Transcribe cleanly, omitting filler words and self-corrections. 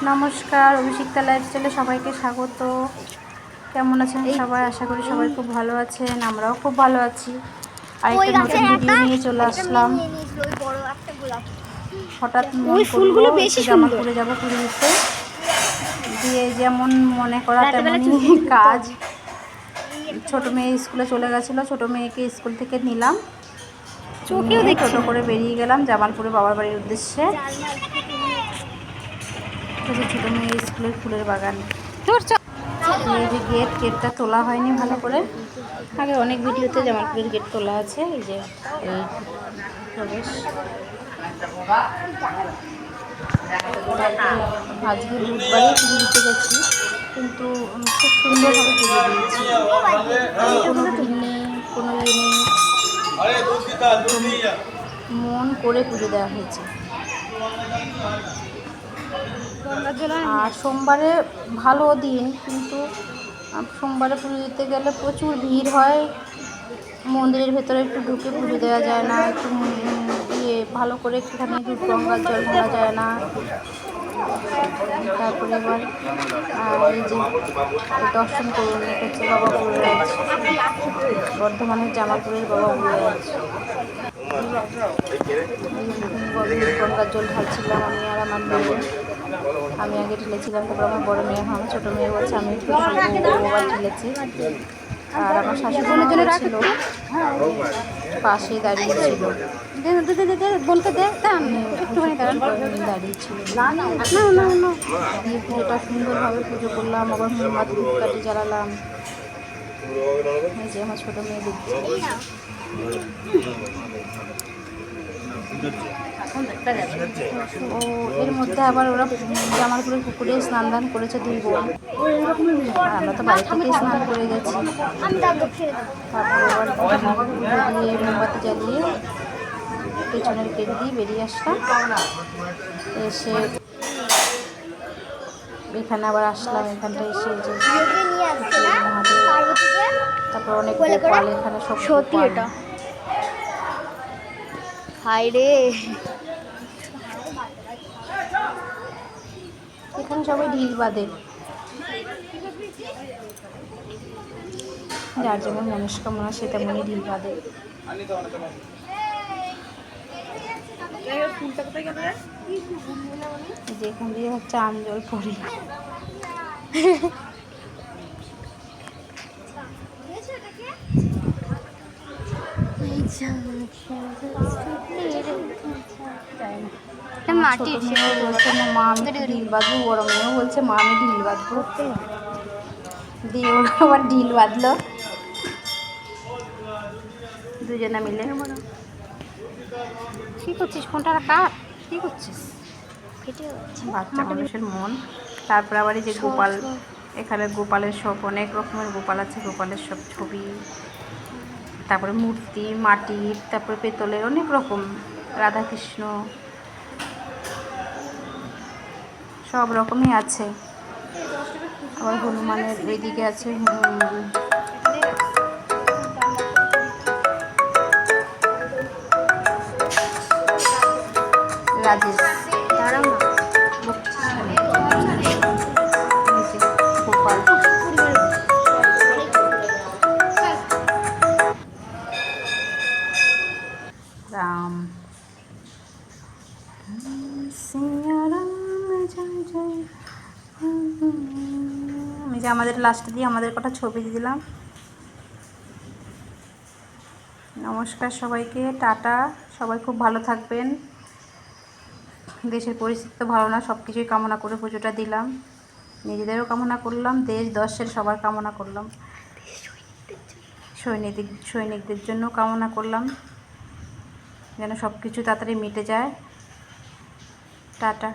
নমস্কার, অভিষিক্তা লাইফস্টাইলে সবাইকে স্বাগত। কেমন আছেন সবাই? আশা করি সবাই খুব ভালো আছেন, আমরাও খুব ভালো আছি। আরেকটা নতুন ভিডিও নিয়ে চলে আসলাম। হঠাৎ মন করলো জামালপুরে যাবো পুজো দিতে, দিয়ে যেমন মনে করা তেমনই কাজ। ছোট মেয়ে স্কুলে চলে গেছিলো, ছোট মেয়েকে স্কুল থেকে নিলাম, নিয়ে টোটো করে বেরিয়ে গেলাম জামালপুরে বাবার বাড়ির উদ্দেশ্যে। ছোট মেয়ে স্কুলের ফুলের বাগান, এই যে গেটটা তোলা হয়নি ভালো করে। আগে অনেক ভিডিওতে জামালপুরের গেট তোলা আছে। এই যে এই প্রবেশ। আজকে বুধবারে পুজো দিতে গেছি, কিন্তু খুব সুন্দরভাবে পুজো দিয়েছি। কোনো ভিড় নেই, কোনো ইয়ে নেই, মন করে পুজো দেওয়া হয়েছে। আর সোমবারে ভালো দিন, কিন্তু সোমবারে পুজো দিতে গেলে প্রচুর ভিড় হয়। মন্দিরের ভেতরে একটু ঢুকে পুজো দেওয়া যায় না, একটু ভালো করে একটুখানি গঙ্গার জল ঢালা যায় না। তারপরে এবার এই যে দর্শন করুন, এটা হচ্ছে বাবা বুড়োরাজ, বর্ধমানের জামালপুরের বাবা বুড়োরাজ। গঙ্গার জল ঢালছিলাম আমি আর আমার মেয়ে। আমি আগে ঢেলেছিলাম, তারপর আমার বড় মেয়ে, আমার ছোটো মেয়ে বলছে আমি ওবার ঢেলেছি। আর আমার শাশুড়ি ছিল পাশে দাঁড়িয়েছিল, বলতে একটুখানি দাঁড়িয়েছিল। দিয়ে পুজোটা সুন্দরভাবে পুজো করলাম, আবার মোমবাতি ধূপকাঠি জ্বালালাম। এই যে আমার ছোটো মেয়ে দেখছে। ও এর মধ্যে আবার ওরা জামালপুরের পুকুরে স্নান দান করেছে 2 বোন। আর আমরা তো বাড়ি থেকে স্নান করে গেছি। তারপর আবার দিয়ে মোমবাতি জ্বালিয়ে পেছনের গেট দিয়ে বেরিয়ে আসলাম। এসে এখানে আবার আসলাম, এখানটা এসে যে মহাদেব, তারপর অনেক গোপাল, এখানে সব সত্যি এটা হাই রে। এখানে সবাই ঢিল বাঁধে, যার যেমন মনস্কামনা সে তেমনই ঢিল বাঁধে। যেখান দিয়ে হচ্ছে আঞ্জল পড়ে। বলছে মা আমি ঢিল বাঁধবো, বড় মেয়েও বলছে মা আমি ঢিল বাঁধবো। দিয়ে ওরা আবার ঢিল বাঁধলো দুজনে মিলে। কী করছিস? ফোনটা কাট, কী করছিস? বাচ্চা মানুষের মন। তারপরে আবার এই যে গোপাল, এখানে গোপালের সব অনেক রকমের গোপাল আছে, গোপালের সব ছবি, তারপরে মূর্তি মাটির, তারপরে পেতলের, অনেক রকম, রাধাকৃষ্ণ সব রকমই আছে। আবার হনুমানের এইদিকে আছে রাজেশ, গোপাল। রাম আমি যে আমাদের লাস্টে দিয়ে আমাদের কটা ছবি দিলাম। নমস্কার সবাইকে, টাটা। সবাই খুব ভালো থাকবেন। দেশের পরিস্থিতি তো ভালো না, সব কিছুই কামনা করে পুজোটা দিলাম, নিজেদেরও কামনা করলাম, দেশ দশের সবার কামনা করলাম, সৈনিকদের জন্য কামনা করলাম যেন সব কিছু তাড়াতাড়ি মিটে যায়। টাটা।